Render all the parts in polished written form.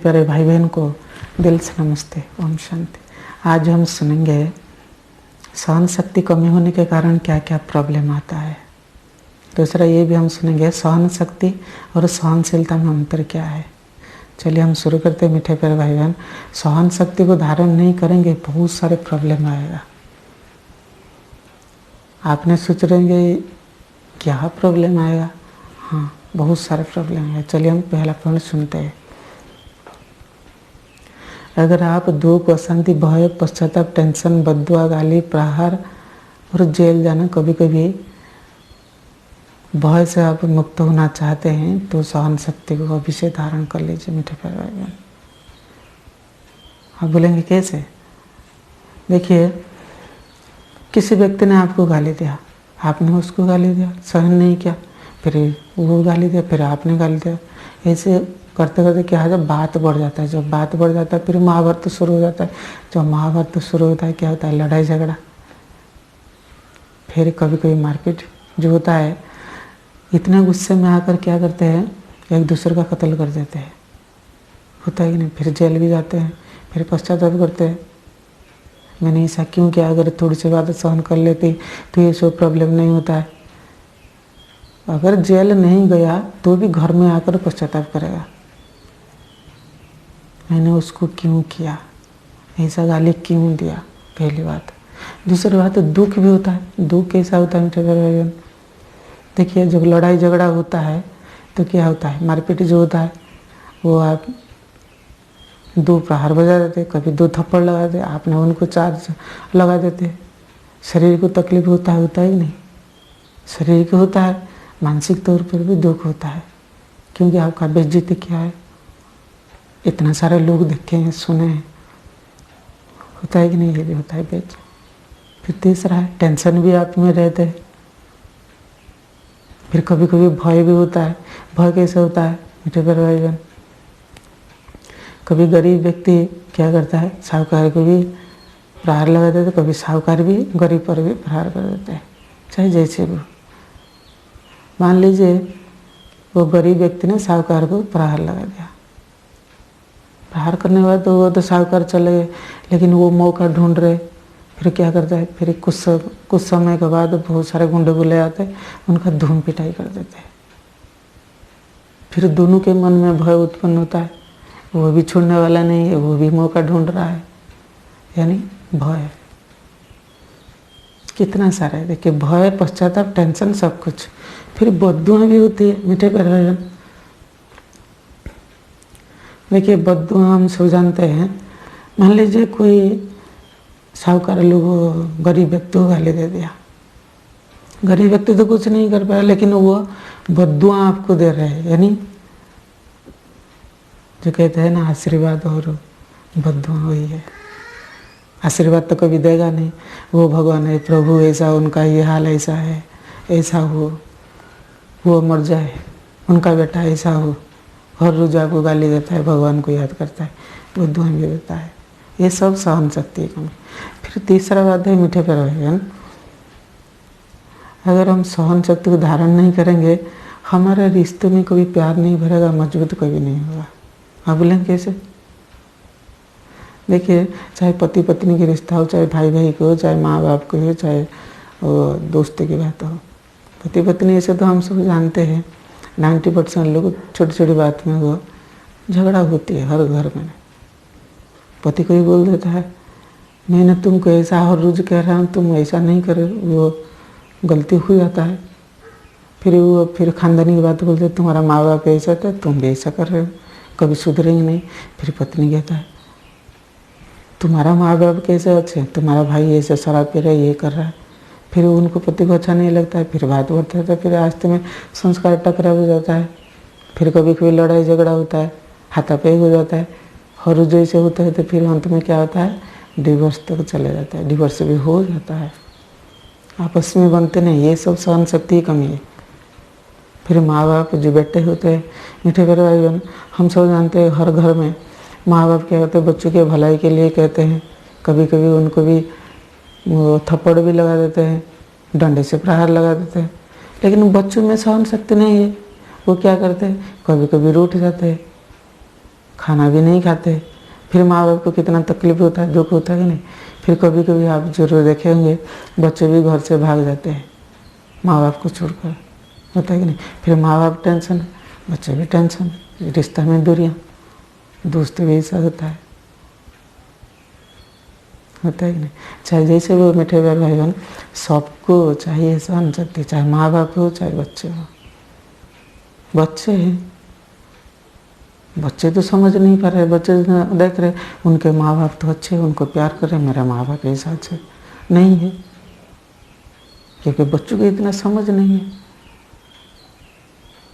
प्यारे भाई बहन को दिल से नमस्ते, ओम शांति। आज हम सुनेंगे सहन शक्ति कमी होने के कारण क्या क्या प्रॉब्लम आता है। दूसरा ये भी हम सुनेंगे सहन शक्ति और सहनशीलता में अंतर क्या है। चलिए हम शुरू करते हैं मीठे प्यारे भाई बहन। सहन शक्ति को धारण नहीं करेंगे बहुत सारे प्रॉब्लम आएगा। आपने सोच रहेंगे क्या प्रॉब्लम आएगा। हाँ, बहुत सारे प्रॉब्लम है। चलिए हम पहला पॉइंट सुनते हैं। अगर आप दुख, अशांति, भय, पश्चाताप, टेंशन, बद्दुआ, गाली, प्रहार और जेल जाना, कभी कभी भय से आप मुक्त होना चाहते हैं तो सहन शक्ति को अभी से धारण कर लीजिए मीठे प्यारे भाई बहन। आप बोलेंगे कैसे? देखिए, किसी व्यक्ति ने आपको गाली दिया, आपने उसको गाली दिया, सहन नहीं किया, फिर वो गाली दिया, फिर आपने गाली दिया। ऐसे करते करते क्या है, जब बात बढ़ जाता है, जब बात बढ़ जाता है फिर महाभारत शुरू हो जाता है। जब महाभारत शुरू होता है क्या होता है, लड़ाई झगड़ा, फिर कभी कभी मारपीट जो होता है। इतने गुस्से में आकर क्या करते हैं, एक दूसरे का कत्ल कर देते हैं, होता है कि नहीं। फिर जेल भी जाते हैं, फिर पश्चाताप करते हैं, मैंने ऐसा क्यों किया। अगर थोड़ी सी बात सहन कर लेती तो ये सब प्रॉब्लम नहीं होता है। अगर जेल नहीं गया तो भी घर में आकर पश्चाताप करेगा, मैंने उसको क्यों किया, ऐसा गाली क्यों दिया, पहली बात। दूसरी बात, दुख भी होता है। दुख कैसा होता है मीठे प्यारे भाई बहन? देखिए, जब लड़ाई झगड़ा होता है तो क्या होता है, मारपीट जो होता है वो आप 2 प्रहार बजा देते, कभी 2 थप्पड़ लगा देते, आपने उनको 4 लगा देते। शरीर को तकलीफ होता है ही नहीं, शरीर को होता है, मानसिक तौर पर भी दुख होता है, क्योंकि आपका बेइज्जती क्या है, इतना सारे लोग देखे हैं, सुने हैं, होता है कि नहीं, ये भी होता है बेइज्जती। फिर तीसरा है टेंशन भी आप में रहते हैं। फिर कभी कभी भय भी होता है। भय कैसे होता है मीठे प्यारे भाई बहन? कभी गरीब व्यक्ति क्या करता है, साहूकार को भी प्रहार लगा देते, कभी साहूकार भी गरीब पर भी प्रहार कर देते हैं, चाहे जैसे वो। मान लीजिए वो गरीब व्यक्ति ने साहूकार को प्रहार लगा दिया, प्रहार करने के बाद तो वो तो साहूकार चले गए, लेकिन वो मौका ढूंढ रहे। फिर क्या करता है, फिर कुछ समय के बाद बहुत सारे गुंडे बुले आते हैं, उनका धूम पिटाई कर देते हैं। फिर दोनों के मन में भय उत्पन्न होता है, वो भी छोड़ने वाला नहीं है, वो भी मौका ढूंढ रहा है, यानी भय कितना सारा है। देखिए, भय, पश्चाताप, टेंशन, सब कुछ। फिर बद्दुआ भी होती है मीठे प्यारे भाई बहन। देखिए, बद्दुआ हम सब जानते हैं। मान लीजिए कोई साहूकार लोग गरीब व्यक्ति को गाली दे दिया, गरीब व्यक्ति तो कुछ नहीं कर पाया, लेकिन वो बद्दुआ आपको दे रहे हैं, यानी जो कहते हैं ना, आशीर्वाद और बद्दुआ वही है। आशीर्वाद तो कभी देगा नहीं, वो भगवान है, प्रभु ऐसा, उनका ये हाल ऐसा है, ऐसा हो, वो मर जाए, उनका बेटा ऐसा हो, हर रोज आपको गाली देता है, भगवान को याद करता है, बद्दुआ भी देता है। ये सब सहन शक्ति कमी। फिर तीसरा बात है मीठे प्यारे भाई बहन, अगर हम सहन शक्ति को धारण नहीं करेंगे, हमारे रिश्ते में कभी प्यार नहीं भरेगा, मजबूत कभी नहीं होगा। आप बोलेंगे कैसे? देखिए, चाहे पति पत्नी की रिश्ता हो, चाहे भाई भाई को हो, चाहे माँ बाप को हो, चाहे दोस्ती की बात हो, पति पत्नी ऐसे तो हम सब जानते हैं 90% लोग छोटी छोटी बात में वो झगड़ा होती है हर घर में। पति को ही बोल देता है, मैंने तुमको ऐसा हर रोज कह रहा हूँ, तुम ऐसा नहीं करे, वो गलती हो जाता है। फिर खानदानी की बात बोलते, तुम्हारा माँ बाप ऐसा था, तुम भी ऐसा कर रहे हो, कभी सुधरेंगे नहीं। फिर पत्नी कहता है, तुम्हारा माँ बाप कैसे अच्छे, तुम्हारा भाई ऐसे शराब पी रहा है, ये कर रहा है। फिर उनको पति को अच्छा नहीं लगता है, फिर बात बढ़ता है, फिर रास्ते में संस्कार टकराव हो जाता है। फिर कभी कभी लड़ाई झगड़ा होता है, हाथापाई हो जाता है, हर रोज ऐसे होता है। तो फिर अंत में क्या होता है, डिवोर्स तक चले जाता है, डिवोर्स भी हो जाता है, आपस में बनते नहीं। ये सब सहन शक्ति की कमी है। फिर माँ बाप जो बेटे होते हैं मीठे प्यारे भाई बहन, हम सब जानते हैं हर घर में माँ बाप क्या कहते हैं, बच्चों के भलाई के लिए कहते हैं, कभी कभी उनको भी थप्पड़ भी लगा देते हैं, डंडे से प्रहार लगा देते हैं। लेकिन बच्चों में सहन शक्ति नहीं है, वो क्या करते हैं, कभी कभी रूठ जाते हैं, खाना भी नहीं खाते, फिर माँ बाप को कितना तकलीफ होता है, दुख होता है कि नहीं। फिर कभी कभी आप जरूर देखे होंगे बच्चे भी घर से भाग जाते हैं माँ बाप को छोड़कर, होता है कि नहीं। फिर माँ बाप टेंशन, बच्चे भी टेंशन, रिश्ता में दूरियाँ, दोस्त भी ऐसा होता है कि नहीं। चाहे जैसे वो मीठे प्यारे भाई बहन, सबको चाहिए सहन शक्ति, चाहे माँ बाप हो चाहे बच्चे हो। बच्चे हैं, बच्चे तो समझ नहीं पा रहे, बच्चे देख रहे उनके माँ बाप तो अच्छे हैं, उनको प्यार कर रहे, मेरा माँ बाप ऐसा अच्छे नहीं है, क्योंकि बच्चों को इतना समझ नहीं है।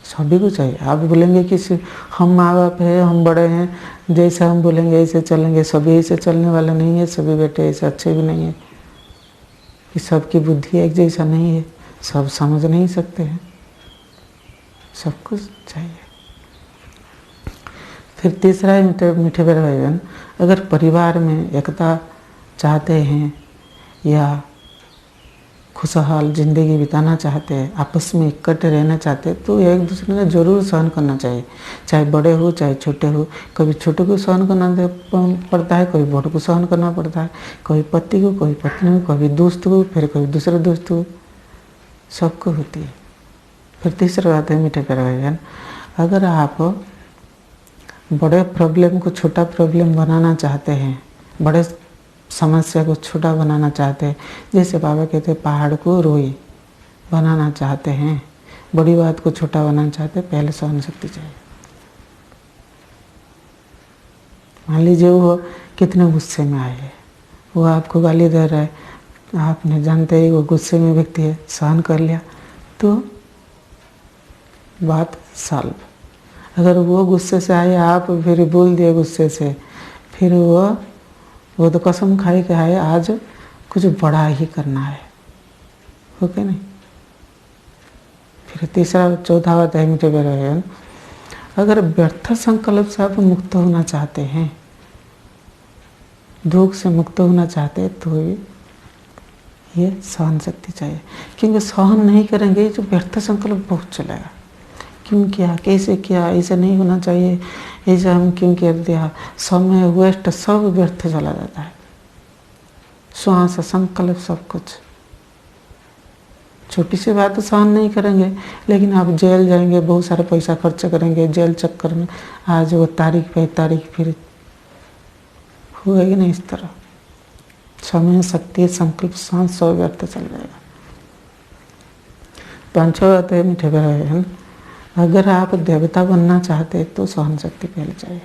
सभी को चाहिए। आप बोलेंगे कि हम माँ बाप हैं, हम बड़े हैं, जैसा हम बोलेंगे ऐसे चलेंगे, सभी ऐसे चलने वाला नहीं है, सभी बेटे ऐसे अच्छे भी नहीं है, कि सबकी बुद्धि एक जैसा नहीं है, सब समझ नहीं सकते हैं, सब कुछ चाहिए। फिर तीसरा है मीठे प्यारे भाई बहन, अगर परिवार में एकता चाहते हैं या खुशहाल ज़िंदगी बिताना चाहते हैं, आपस में इकट्ठे रहना चाहते हैं, तो एक दूसरे ने ज़रूर सहन करना चाहिए, चाहे बड़े हो चाहे छोटे हो। कभी छोटे को सहन करना पड़ता है, कभी बड़े को सहन करना पड़ता है, कभी पति को, कभी पत्नी को, कभी दोस्त को, फिर कभी दूसरे दोस्त को, सबको होती है। फिर तीसरी बात है मीठे प्यारे भाई बहन, अगर आप बड़े प्रॉब्लम को छोटा प्रॉब्लम बनाना चाहते हैं, बड़े समस्या को छोटा बनाना चाहते हैं, जैसे बाबा कहते हैं पहाड़ को रोई बनाना चाहते हैं, बड़ी बात को छोटा बनाना चाहते हैं, पहले सहन शक्ति चाहिए। मान लीजिए वो कितने गुस्से में आए हैं, वो आपको गाली दे रहा है, आपने जानते ही वो गुस्से में व्यक्ति है, सहन कर लिया तो बात सॉल्व। अगर वो गुस्से से आए, आप फिर बोल दिए गुस्से से, फिर वो तो कसम खाई के आए आज कुछ बड़ा ही करना है, ओके नहीं। फिर तीसरा चौथा बात है मीठे प्यारे बहन, अगर व्यर्थ संकल्प से आप मुक्त होना चाहते हैं, दुख से मुक्त होना चाहते हैं, तो ये सहन शक्ति चाहिए, क्योंकि सहन नहीं करेंगे जो व्यर्थ संकल्प बहुत चलेगा। क्यों किया, कैसे किया, ऐसे नहीं होना चाहिए, ऐसे हम क्यों कर दिया, समय वेस्ट, सब व्यर्थ चला जाता है। श्वास संकल्प सब कुछ, छोटी सी बात तो सहन नहीं करेंगे, लेकिन आप जेल जाएंगे, बहुत सारा पैसा खर्च करेंगे जेल चक्कर में, आज वो तारीख पे तारीख, फिर होगा ही नहीं इस तरह। समय शक्ति संकल्प सांस सब व्यर्थ चल जाएगा। पांचवा बात है मीठे प्यारे बहन, अगर आप देवता बनना चाहते हैं तो सहन शक्ति पहले चाहिए।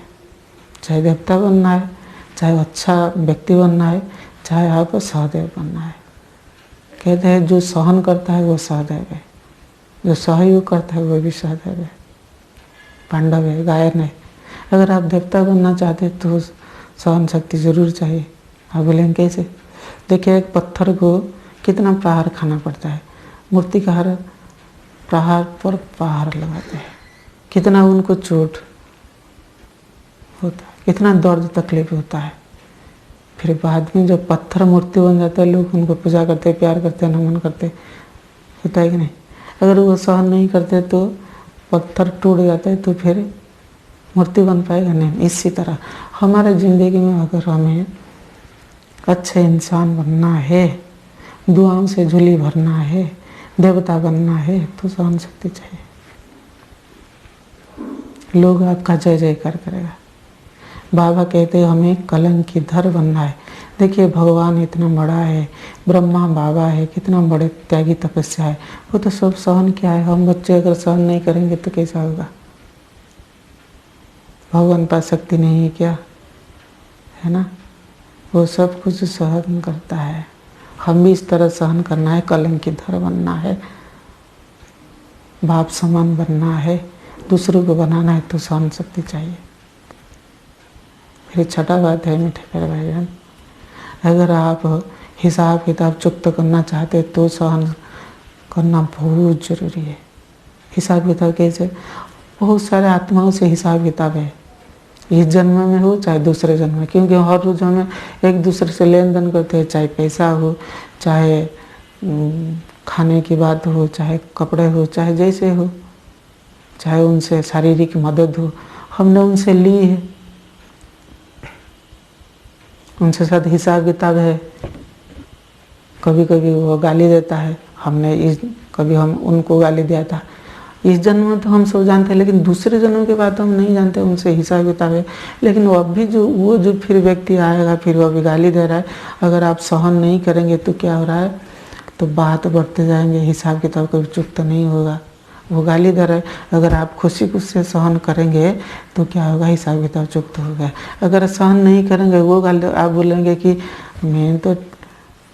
चाहे देवता बनना है, चाहे अच्छा व्यक्ति बनना है, चाहे आपको सहदेव बनना है। कहते हैं जो सहन करता है वो सहदेव है, जो सहयोग करता है वो भी सहदेव है, पांडव है, गायन है। अगर आप देवता बनना चाहते हैं तो सहन शक्ति जरूर चाहिए। आप बोलेंगे कैसे? देखिए, एक पत्थर को कितना प्रहार खाना पड़ता है, मूर्तिकार प्रहार पर प्रहार लगाते हैं, कितना उनको चोट होता है, कितना दर्द तकलीफ होता है। फिर बाद में जब पत्थर मूर्ति बन जाता है, लोग उनको पूजा करते, प्यार करते, नमन करते, होता है कि नहीं। अगर वो सहन नहीं करते तो पत्थर टूट जाता है, तो फिर मूर्ति बन पाएगा नहीं। इसी तरह हमारे ज़िंदगी में अगर हमें अच्छे इंसान बनना है, दुआओं से झोली भरना है, देवता बनना है, तो सहन शक्ति चाहिए। लोग आपका जय जयकार करेगा। बाबा कहते हैं हमें कलंकीधर बनना है। देखिए, भगवान इतना बड़ा है, ब्रह्मा बाबा है, कितना बड़े त्यागी तपस्या है, वो तो सब सहन किया है। हम बच्चे अगर सहन नहीं करेंगे तो कैसा होगा? भगवान पास शक्ति नहीं है क्या? है ना, वो सब कुछ सहन करता है। हम भी इस तरह सहन करना है, कलंकीधर बनना है, बाप समान बनना है, दूसरों को बनाना है, तो सहन शक्ति चाहिए। फिर छठा बात है मीठे प्यारे भाई बहन, अगर आप हिसाब किताब चुकता करना चाहते हैं तो सहन करना बहुत जरूरी है। हिसाब किताब कैसे? बहुत सारे आत्माओं से हिसाब किताब है, इस जन्म में हो चाहे दूसरे जन्म में, क्योंकि हर रोज हमें एक दूसरे से लेन देन करते हैं, चाहे पैसा हो, चाहे खाने की बात हो, चाहे कपड़े हो, चाहे जैसे हो, चाहे उनसे शारीरिक मदद हो, हमने उनसे ली है, उनसे साथ हिसाब किताब है। कभी कभी वो गाली देता है, कभी हम उनको गाली दिया था। इस जन्म में तो हम सब जानते हैं, लेकिन दूसरे जन्म के बाद हम नहीं जानते, उनसे हिसाब किताब है। लेकिन वो अभी जो फिर व्यक्ति आएगा, फिर वो अभी गाली दे रहा है, अगर आप सहन नहीं करेंगे तो क्या हो रहा है, तो बात बढ़ते जाएंगे, हिसाब किताब कभी चुकता नहीं होगा। वो गाली दे रहा है, अगर आप खुशी से सहन करेंगे तो क्या होगा, हिसाब किताब चुकता होगा। अगर सहन नहीं करेंगे, वो गाली आप बोलेंगे कि मैं तो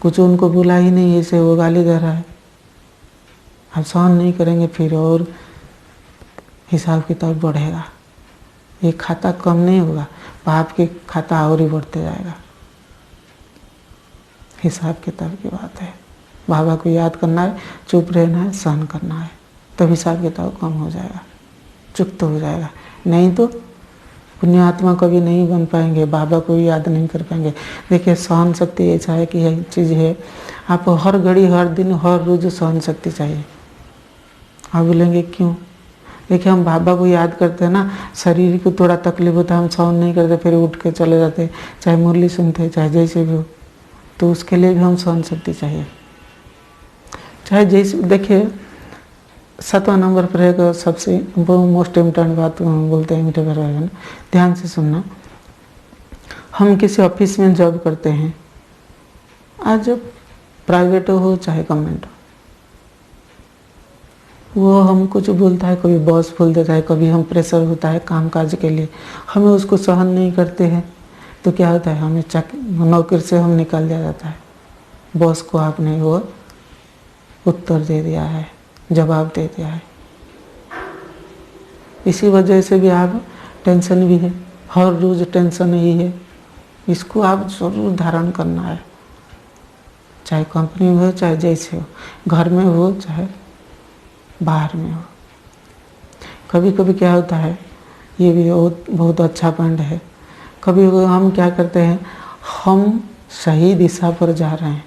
कुछ उनको बुला ही नहीं, ऐसे वो गाली दे रहा है। आप सहन नहीं करेंगे, फिर और हिसाब किताब बढ़ेगा। ये खाता कम नहीं होगा, पाप के खाता और ही बढ़ते जाएगा। हिसाब किताब की बात है। बाबा को याद करना है, चुप रहना है, सहन करना है, तो हिसाब किताब कम हो जाएगा, चुप तो हो जाएगा। नहीं तो पुण्यात्मा कभी नहीं बन पाएंगे, बाबा को याद नहीं कर पाएंगे। देखिए, सहन शक्ति ऐसा है कि यह चीज़ है, आपको हर घड़ी, हर दिन, हर रोज सहन शक्ति चाहिए। आप बोलेंगे क्यों? देखिए, हम बाबा को याद करते हैं ना, शरीर को थोड़ा तकलीफ होता है, हम सहन नहीं करते, फिर उठ के चले जाते, चाहे मुरली सुनते, चाहे जैसे भी हो, तो उसके लिए भी हम सहन शक्ति चाहिए। चाहे जैसे, देखिए 7वां नंबर पर एक सबसे मोस्ट इम्पोर्टेंट बात बोलते हैं मीठे प्यारे भाई, ध्यान से सुनना। हम किसी ऑफिस में जॉब करते हैं, आज प्राइवेट हो चाहे गवर्नमेंट हो, वो हम कुछ बोलता है, कभी बॉस बोल देता है, कभी हम प्रेशर होता है काम काज के लिए, हमें उसको सहन नहीं करते हैं, तो क्या होता है, हमें नौकरी से हम निकाल दिया जाता है। बॉस को आपने वो उत्तर दे दिया है, जवाब दे दिया है। इसी वजह से भी आप टेंशन भी है, हर रोज टेंशन ही है। इसको आप जरूर धारण करना है, चाहे कंपनी में हो, चाहे जैसे हो, घर में हो चाहे बाहर में हो। कभी कभी क्या होता है, ये भी बहुत अच्छा पॉइंट है, कभी हम क्या करते हैं, हम सही दिशा पर जा रहे हैं,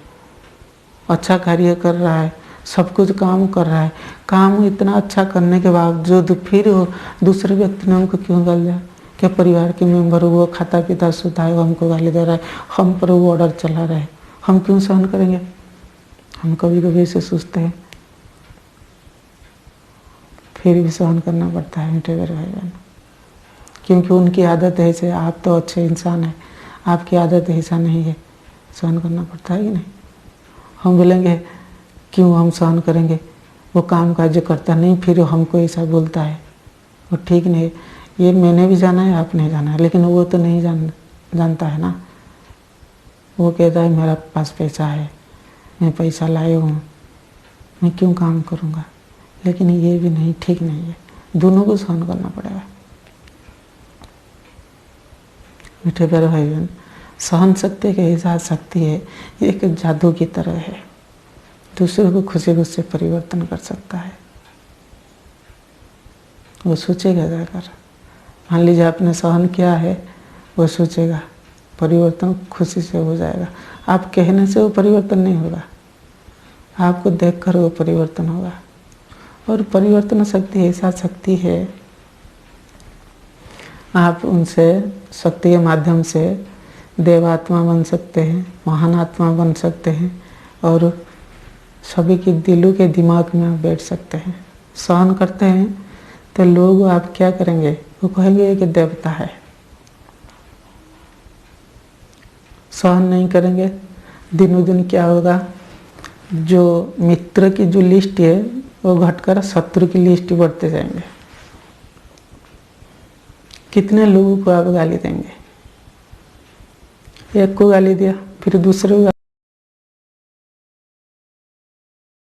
अच्छा कार्य कर रहा है, सब कुछ काम कर रहा है, काम इतना अच्छा करने के बावजूद फिर वो दूसरे व्यक्ति ने हमको क्यों गाली दिया? क्या परिवार के मेंबर, वो खाता पीता सोता है, वो हमको गाली दे रहा है, हम पर वो ऑर्डर चला रहा है, हम क्यों सहन करेंगे? हम कभी कभी ऐसे सोचते हैं, फिर भी सहन करना पड़ता है मीठे प्यारे भाई बहन, क्योंकि उनकी आदत है ऐसे। आप तो अच्छे इंसान हैं, आपकी आदत ऐसा नहीं है, सहन करना पड़ता है कि नहीं? हम बोलेंगे क्यों हम सहन करेंगे, वो काम काज करता नहीं, फिर हमको ऐसा बोलता है, वो ठीक नहीं। ये मैंने भी जाना है, आपने जाना है, लेकिन वो तो नहीं जानता है ना। वो कहता है मेरा पास पैसा है, मैं पैसा लाए हूँ, मैं क्यों काम करूँगा, लेकिन ये भी नहीं, ठीक नहीं है। दोनों को सहन करना पड़ेगा मीठे प्यारे भाई बहन। सहन शक्ति के ऐसा शक्ति है, एक जादू की तरह है, दूसरे को खुशी से परिवर्तन कर सकता है। वो सोचेगा जाकर, मान लीजिए आपने सहन किया है, वो सोचेगा, परिवर्तन खुशी से हो जाएगा। आप कहने से वो परिवर्तन नहीं होगा, आपको देखकर वो परिवर्तन होगा। और परिवर्तन शक्ति ऐसा शक्ति है, आप उनसे शक्ति के माध्यम से देवात्मा बन सकते हैं, महान आत्मा बन सकते हैं, और सभी के दिलों के दिमाग में आप बैठ सकते हैं। सहन करते हैं तो लोग आप क्या करेंगे, वो कहेंगे कि देवता है। सहन नहीं करेंगे, दिनों दिन क्या होगा, जो मित्र की जो लिस्ट है वो घटकर शत्रु की लिस्ट बढ़ते जाएंगे। कितने लोगों को आप गाली देंगे, एक को गाली दिया, फिर दूसरे को